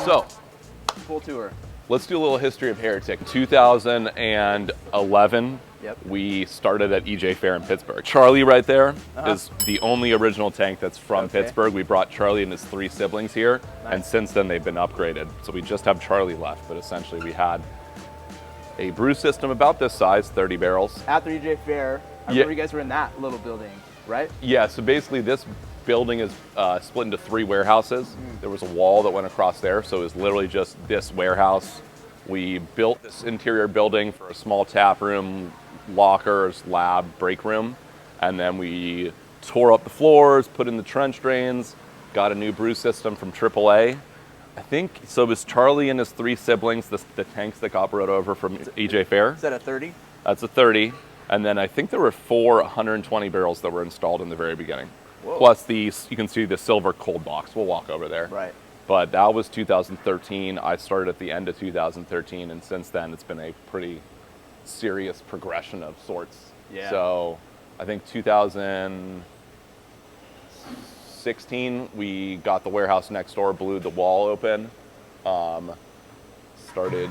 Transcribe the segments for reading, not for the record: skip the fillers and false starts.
So, full tour. Let's do a little history of Heretic. 2011, we started at EJ Fair in Pittsburgh. Charlie right there is the only original tank that's from Pittsburgh. We brought Charlie and his 3 siblings here, and since then they've been upgraded. So we just have Charlie left, but essentially we had a brew system about this size, 30 barrels. After EJ Fair, I remember you guys were in that little building, right? Yeah, so basically this building is split into 3 warehouses. There was a wall that went across there, so it was literally just this warehouse. We built this interior building for a small tap room, lockers, lab, break room, and then we tore up the floors, put in the trench drains, got a new brew system from AAA. I think, so it was Charlie and his 3 siblings, the tanks that got brought over from EJ Fair. Is that a 30? That's a 30. And then I think there were 4 120 barrels that were installed in the very beginning. Whoa. Plus these, you can see the silver cold box. We'll walk over there. Right. But that was 2013. I started at the end of 2013, and since then it's been a pretty serious progression of sorts. Yeah. So I think 2016, we got the warehouse next door, blew the wall open, started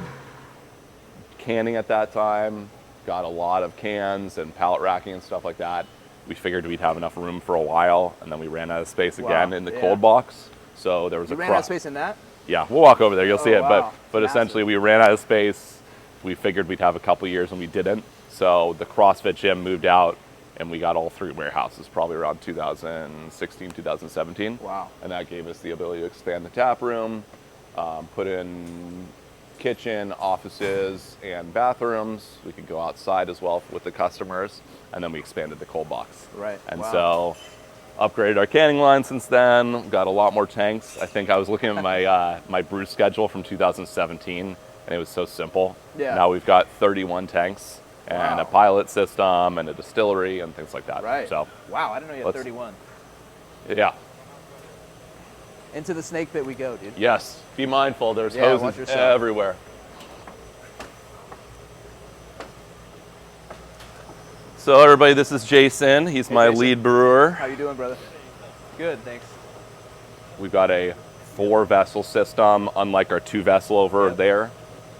canning at that time, got a lot of cans and pallet racking and stuff like that. We figured we'd have enough room for a while, and then we ran out of space again in the cold box. So there was ran out of space in that? Yeah, we'll walk over there, you'll see it. Wow. But essentially we ran out of space. We figured we'd have a couple years and we didn't. So the CrossFit gym moved out and we got all 3 warehouses probably around 2016, 2017. Wow. And that gave us the ability to expand the tap room, put in kitchen, offices, and bathrooms. We could go outside as well with the customers. And then we expanded the cold box. Right. And so upgraded our canning line since then, got a lot more tanks. I think I was looking at my my brew schedule from 2017, and it was so simple. Yeah. Now we've got 31 tanks and a pilot system and a distillery and things like that. Right. So, wow, I didn't know you had 31. Yeah. Into the snake pit we go, dude. Yes. Be mindful. There's hoses everywhere. So everybody, this is Jason. He's my lead brewer. How you doing, brother? Good, thanks. We've got a 4-vessel system, unlike our 2-vessel over there.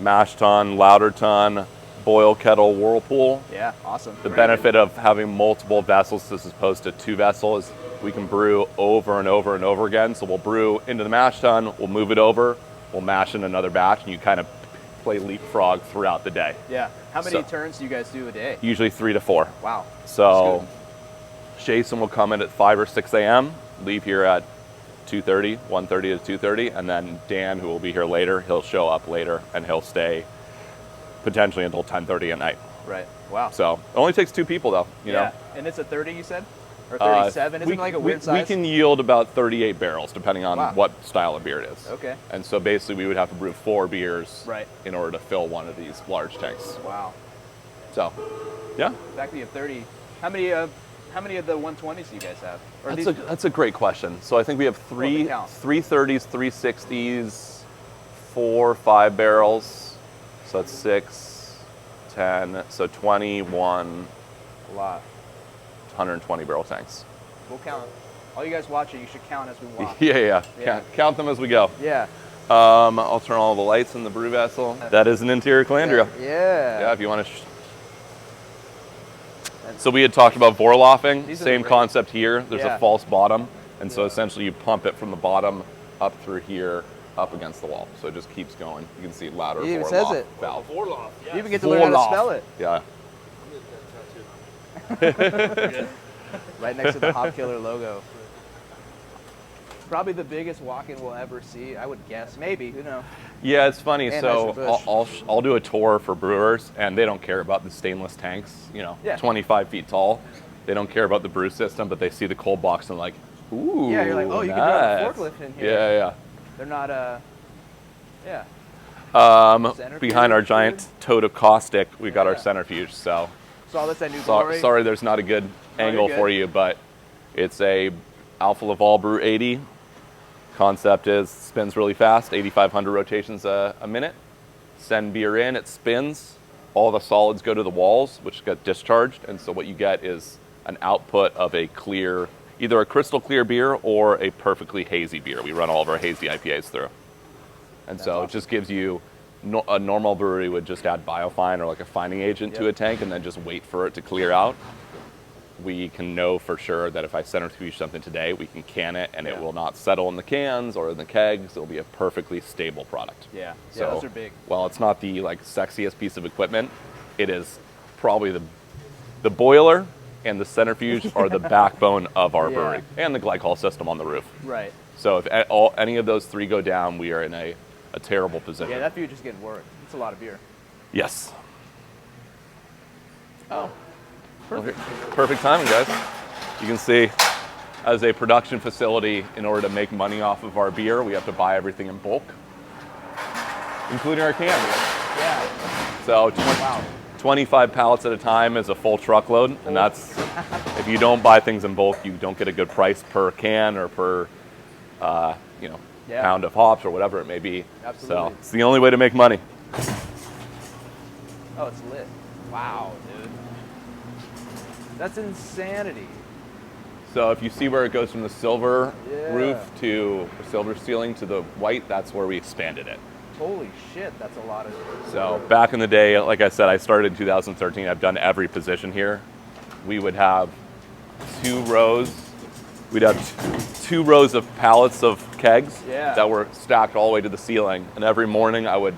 Mash tun, lauter tun, boil kettle, whirlpool. Yeah, awesome. The benefit of having multiple vessels as opposed to 2 vessels is we can brew over and over and over again. So we'll brew into the mash tun, we'll move it over, we'll mash in another batch, and you kind of play leapfrog throughout the day. Yeah. How many turns do you guys do a day? Usually 3 to 4. Wow. So Jason will come in at 5 or 6 a.m., leave here at 2:30, 1:30 to 2:30, and then Dan, who will be here later, he'll show up later and he'll stay potentially until 10:30 at night. Right. Wow. So it only takes 2 people though, you know. And it's a 30, you said? Or 37? Isn't it like a weird size? We can yield about 38 barrels depending on what style of beer it is. Okay. And so basically we would have to brew 4 beers in order to fill one of these large tanks. Wow. So, yeah. The fact that you have 30, how many of the 120s do you guys have? That's a great question. So I think we have 3 30s, 3 60s, 4 5 barrels. So that's 6, 10, so 21. A lot. 120 barrel tanks. We'll count. All you guys watching, you should count as we walk. Yeah. Count them as we go. Yeah. I'll turn all the lights in the brew vessel. That is an interior calandria. Yeah. If you want to. So we had talked about Vorloffing. Same concept here. There's a false bottom, and so essentially you pump it from the bottom up through here, up against the wall. So it just keeps going. You can see louder Vorloff. It even says it. Valve. Vorloff. Yeah. You even get to learn how to spell it. Yeah. Right next to the Hop Killer logo. Probably the biggest walk-in we'll ever see, I would guess. Maybe, who knows? Yeah, it's funny. So I'll do a tour for brewers, and they don't care about the stainless tanks, 25 feet tall. They don't care about the brew system, but they see the cold box and like, ooh, yeah, you're like, oh, you can drive a forklift in here. Yeah. They're not, behind our giant tote of caustic, we got our centrifuge. So that's that new glory. Sorry, there's not a good angle for you, but it's a Alpha Laval Brew 80. Concept is spins really fast, 8,500 rotations a minute. Send beer in, it spins. All the solids go to the walls, which get discharged, and so what you get is an output of a clear, either a crystal clear beer or a perfectly hazy beer. We run all of our hazy IPAs through. And That's so awesome. it just gives you, a normal brewery would just add biofine or like a fining agent to a tank and then just wait for it to clear out. We can know for sure that if I centrifuge something today, we can can it and it will not settle in the cans or in the kegs. It'll be a perfectly stable product. Yeah, So, those are big. while it's not the like sexiest piece of equipment, it is probably the boiler and the centrifuge are the backbone of our brewery, and the glycol system on the roof. Right. So if any of those three go down, we are in a terrible position. Yeah, that fuge is getting worked. It's a lot of beer. Yes. Oh, perfect. Perfect timing, guys. You can see, as a production facility, in order to make money off of our beer, we have to buy everything in bulk, including our cans. Yeah. So Wow. 25 pallets at a time is a full truckload, and that's, if you don't buy things in bulk, you don't get a good price per can or per, pound of hops or whatever it may be. Absolutely. So it's the only way to make money. Oh, it's lit. Wow, dude. That's insanity. So if you see where it goes from the silver Yeah. roof to the silver ceiling to the white, that's where we expanded it. Holy shit, that's a lot of... So back in the day, like I said, I started in 2013. I've done every position here. We would have 2 rows. We'd have 2 rows of pallets of kegs that were stacked all the way to the ceiling. And every morning I would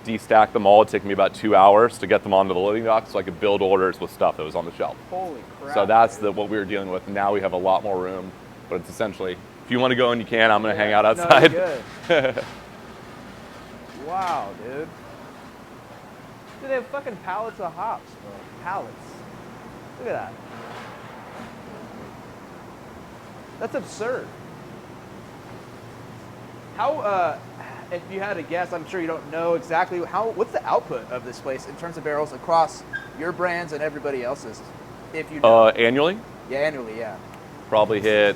destack them all. It'd take me about 2 hours to get them onto the loading dock so I could build orders with stuff that was on the shelf. Holy crap. So that's what we were dealing with. Now we have a lot more room, but it's essentially, if you want to go in, you can. I'm going to hang out outside. No, good. Wow, dude. Dude, they have fucking pallets of hops, bro. Pallets. Look at that. That's absurd. How, if you had to guess, I'm sure you don't know exactly, what's the output of this place in terms of barrels across your brands and everybody else's, if you know? Annually? Yeah, annually, yeah. Probably hit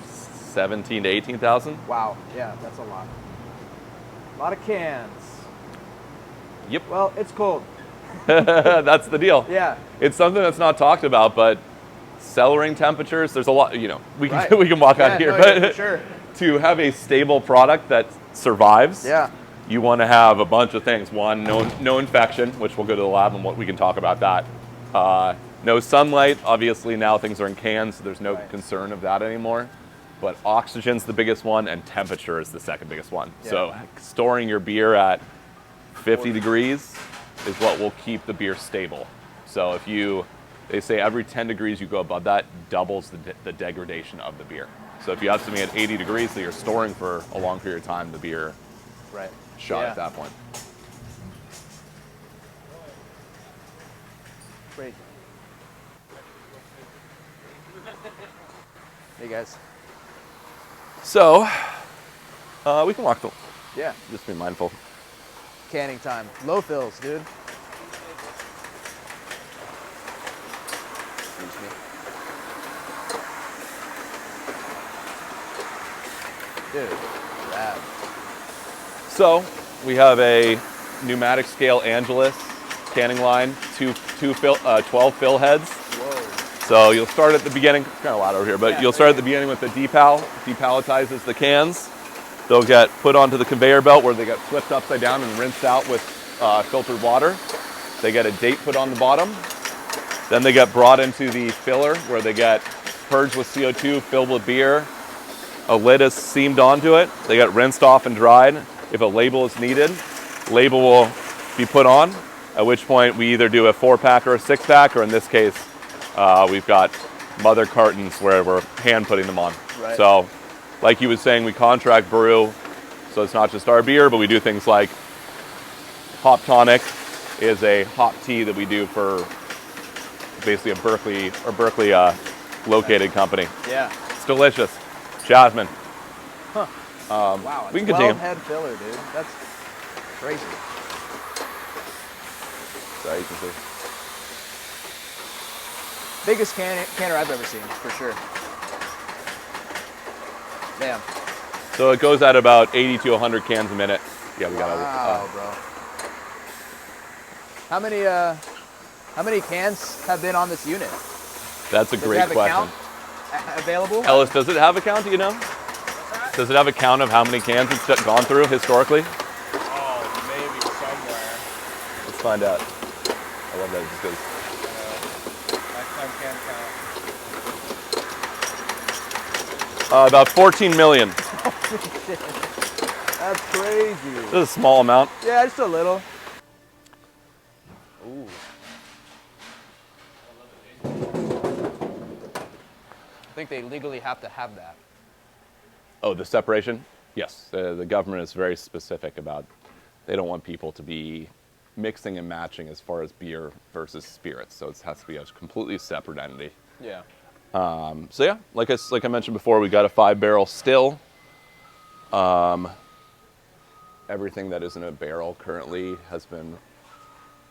17 to 18,000. Wow, yeah, that's a lot. A lot of cans. Yep. Well, it's cold. That's the deal. Yeah. It's something that's not talked about, but cellaring temperatures, there's a lot, we can Right. we can walk out here, no, but yeah, for sure. to have a stable product that survives, Yeah. you want to have a bunch of things. One, no infection, which we'll go to the lab and we can talk about that. No sunlight, obviously now things are in cans, so there's no concern of that anymore. But oxygen's the biggest one, and temperature is the second biggest one. Yeah. So storing your beer at 50 degrees is what will keep the beer stable. So if they say every 10 degrees you go above that, doubles the degradation of the beer. So if you have something at 80 degrees that you're storing for a long period of time, the beer shot at that point. Great. Hey guys. So we can walk the. Yeah. Just be mindful. Canning time. Low fills, dude. Excuse me. Dude, rad. So we have a pneumatic scale Angelus canning line, 12 fill heads. Whoa. So you'll start at the beginning. It's kind of loud over here, but you'll start at the beginning with the depalletizes the cans. They'll get put onto the conveyor belt where they get flipped upside down and rinsed out with filtered water. They get a date put on the bottom. Then they get brought into the filler where they get purged with CO2, filled with beer. A lid is seamed onto it. They get rinsed off and dried. If a label is needed, label will be put on, at which point we either do a 4-pack or a 6-pack, or in this case, we've got mother cartons where we're hand putting them on. Right. So, like he was saying, we contract brew, so it's not just our beer, but we do things like Hop Tonic is a hop tea that we do for basically a Berkeley located company. Yeah. It's delicious. Jasmine. Huh. Wow. We can continue. 12-head filler, dude. That's crazy. So you can see. Biggest canner I've ever seen, for sure. Damn. So it goes at about 80 to 100 cans a minute. Yeah, we got Wow, bro. How many cans have been on this unit? That's a Does it great have a question. count available? Ellis, does it have a count? Do you know? Does it have a count of how many cans it's gone through historically? Oh, maybe somewhere. Let's find out. I love that. It just goes. Lifetime can count. About 14 million. That's crazy. This is a small amount. Yeah, just a little. Ooh. I think they legally have to have that. Oh, the separation? Yes. The government is very specific about, they don't want people to be mixing and matching as far as beer versus spirits. So it has to be a completely separate entity. Yeah. So yeah, like I mentioned before, we got a 5-barrel still. Everything that is in a barrel currently has been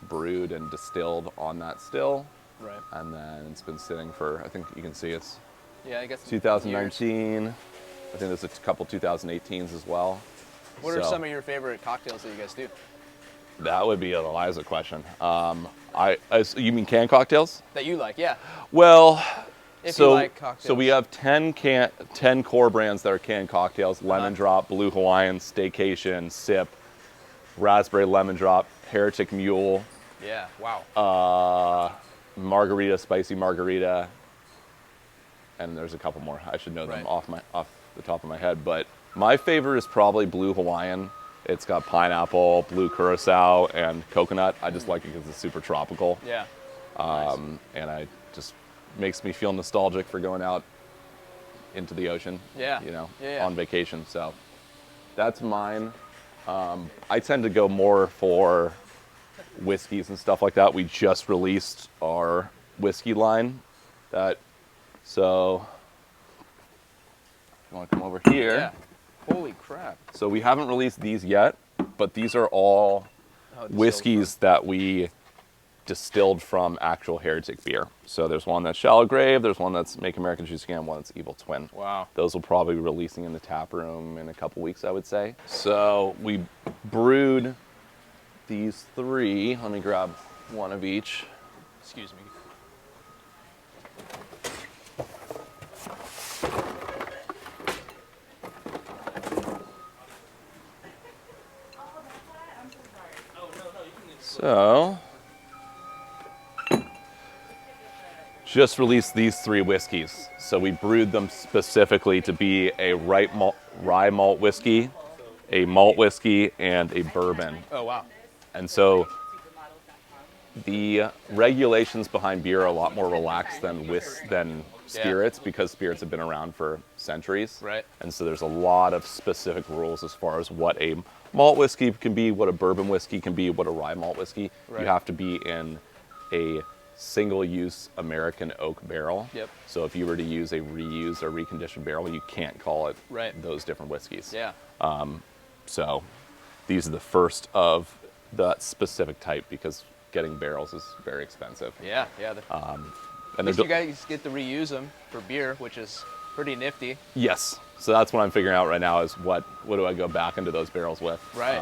brewed and distilled on that still. Right. And then it's been sitting for, I think you can see it's Yeah, I guess 2019. I think there's a couple 2018s as well. What are some of your favorite cocktails that you guys do? That would be an Eliza question. You mean canned cocktails? That you like, yeah. Well, If you like cocktails. So we have 10 core brands that are canned cocktails: Lemon Drop, Blue Hawaiian, Staycation, Sip, Raspberry Lemon Drop, Heretic Mule. Yeah, wow. Margarita, Spicy Margarita, and there's a couple more. I should know them Right. off the top of my head, but my favorite is probably Blue Hawaiian. It's got pineapple, blue curacao, and coconut. I just like it because it's super tropical. Yeah. And I just makes me feel nostalgic for going out into the ocean. Yeah. Yeah. On vacation. So that's mine. I tend to go more for whiskeys and stuff like that. We just released our whiskey line. So if you want to come over here. Yeah. Holy crap. So we haven't released these yet, but these are all whiskeys that we distilled from actual Heretic beer. So there's one that's Shallow Grave, there's one that's Make America Juice Again, one that's Evil Twin. Wow. Those will probably be releasing in the tap room in a couple weeks, I would say. So we brewed these 3. Let me grab one of each. Excuse me. So, just released these 3 whiskeys. So we brewed them specifically to be a rye malt whiskey, a malt whiskey, and a bourbon. Oh, wow. And so the regulations behind beer are a lot more relaxed than spirits, because spirits have been around for centuries. Right. And so there's a lot of specific rules as far as what a malt whiskey can be, what a bourbon whiskey can be, what a rye malt whiskey. Right. You have to be in a single-use American oak barrel. Yep. So if you were to use a reused or reconditioned barrel, you can't call it Right. those different whiskeys. Yeah. So these are the first of that specific type, because getting barrels is very expensive. Yeah. And At least you guys get to reuse them for beer, which is pretty nifty. Yes. So that's what I'm figuring out right now is what do I go back into those barrels with? Right.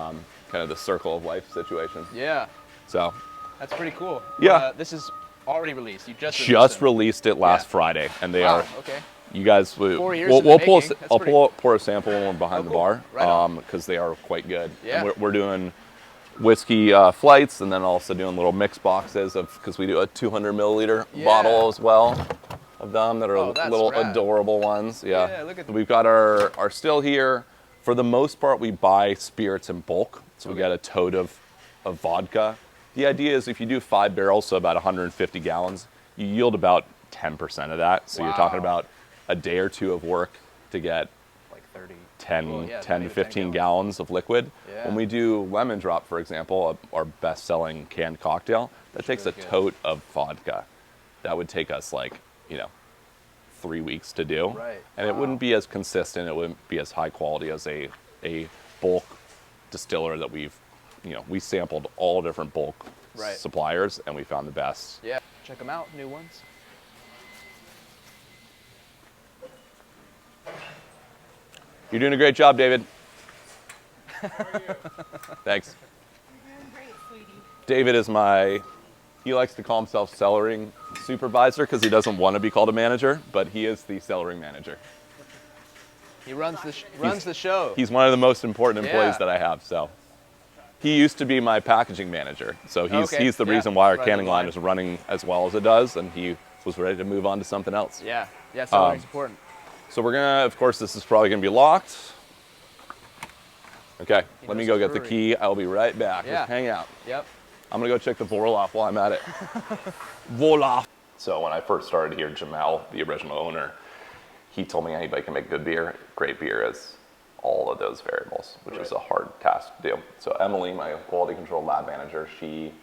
Kind of the circle of life situation. Yeah. So That's pretty cool. Yeah. This is already released. You just released it last Friday, and they are. Okay. You guys, 4 years we'll in the pull. making. That's I'll pretty- pour a sample when we're behind the cool. bar, Right on. because they are quite good. Yeah. And we're doing whiskey flights, and then also doing little mix boxes because we do a 200 milliliter Yeah. bottle as well of them that are Oh, that's little rad. adorable ones. Yeah. Yeah, look at We've got our still here. For the most part, we buy spirits in bulk, so we Okay. get a tote of vodka. The idea is if you do 5 barrels, so about 150 gallons, you yield about 10% of that. So you're talking Wow. about a day or 2 of work to get Like 30. 10 Well, yeah, 10 to 10 15 gallons of liquid. Yeah. When we do Lemon Drop, for example, our best-selling canned cocktail, that takes really a good. tote of vodka. That would take us 3 weeks to do. Right. And it Wow. wouldn't be as consistent, it wouldn't be as high quality as a bulk distiller that we sampled all different bulk Right. suppliers, and we found the best. Yeah. Check them out. New ones. You're doing a great job, David. Thanks. You're doing great, sweetie. David is he likes to call himself cellaring supervisor because he doesn't want to be called a manager, but he is the cellaring manager. He runs the show. He's one of the most important employees Yeah. that I have. So he used to be my packaging manager. So he's the reason why our Right, canning the line line. is running as well as it does, and he was ready to move on to something else. Yeah, cellaring's important. So we're gonna, of course, this is probably gonna be locked. Okay, let me knows go his get the brewery. key. I'll be right back. Yeah. Just hang out. Yep. I'm gonna go check the Vorloff while I'm at it. Voila. So when I first started here, Jamil, the original owner, he told me anybody can make good beer. Great beer is all of those variables, which is a hard task to do. So Emily, my quality control lab manager, she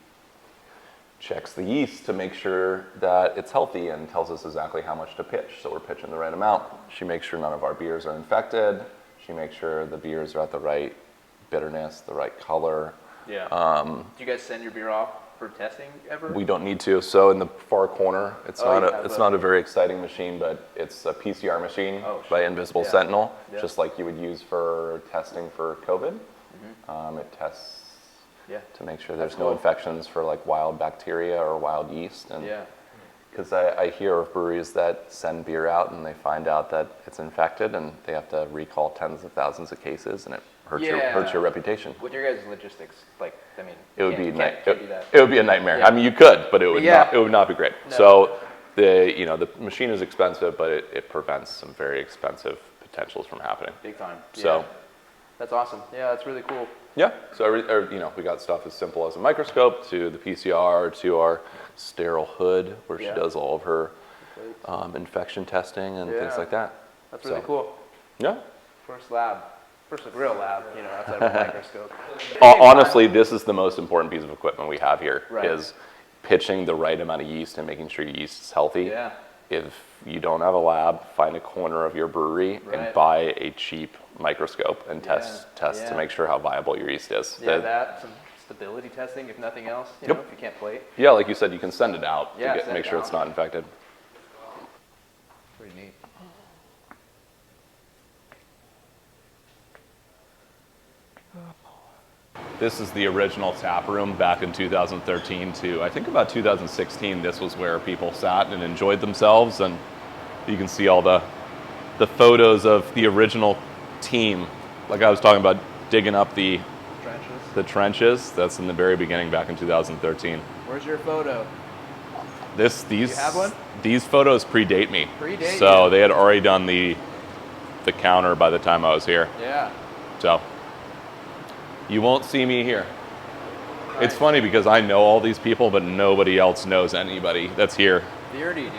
checks the yeast to make sure that it's healthy and tells us exactly how much to pitch. So we're pitching the right amount. She makes sure none of our beers are infected. She makes sure the beers are at the right bitterness, the right color. Yeah. Do you guys send your beer off for testing ever? We don't need to. So in the far corner, it's Oh, not a very exciting machine, but it's a PCR machine by Invisible Yeah. Sentinel, Yeah. just like you would use for testing for COVID. It tests to make sure there's no infections for like wild bacteria or wild yeast. And because I hear of breweries that send beer out and they find out that it's infected and they have to recall tens of thousands of cases, and it hurts your reputation. With your guys' logistics, like, I mean, It would be you can't do that. it would be a nightmare. Yeah. I mean, you could, but it would Yeah. not be great. No. So the machine is expensive, but it prevents some very expensive potentials from happening. Big time. So Yeah. That's awesome. Yeah, that's really cool. yeah, so we got stuff as simple as a microscope to the PCR to our sterile hood where she does all of her infection testing and things like that. That's really cool. Yeah. First real lab, outside of a microscope. Honestly, this is the most important piece of equipment we have here Right. is pitching the right amount of yeast and making sure your yeast is healthy. Yeah. If you don't have a lab, find a corner of your brewery and buy a cheap microscope and test to make sure how viable your yeast is. Yeah, some stability testing, if nothing else, if you can't plate. Yeah, like you said, you can send it out Yeah, to send make it sure out. it's not infected. Pretty neat. This is the original tap room back in 2013 to I think about 2016. This was where people sat and enjoyed themselves, and you can see all the photos of the original team. Like I was talking about digging up the trenches. That's in the very beginning back in 2013. Where's your photo? These You have one? These photos predate me. Predate so you. they had already done the counter by the time I was here. Yeah. So you won't see me here. It's funny because I know all these people, but nobody else knows anybody that's here. Beardy, dude.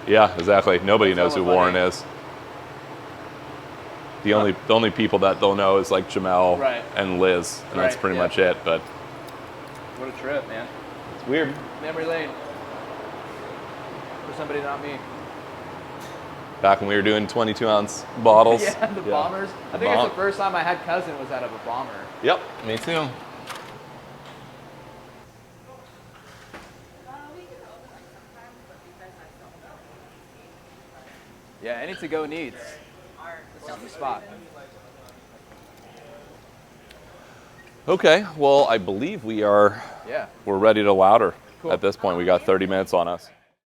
Yeah, exactly. Nobody knows who hella Warren funny. is. The only people that they'll know is like Jamil and Liz, and that's pretty much it. But What a trip, man. it's weird. Memory lane. For somebody not me. Back when we were doing 22-ounce bottles. Yeah, the bombers. I think it's the first time I had cousin was out of a bomber. Yep, me too. Yeah, any to-go needs. This is the spot. Okay, well, I believe we're ready to louder. Cool. At this point. We got 30 minutes on us.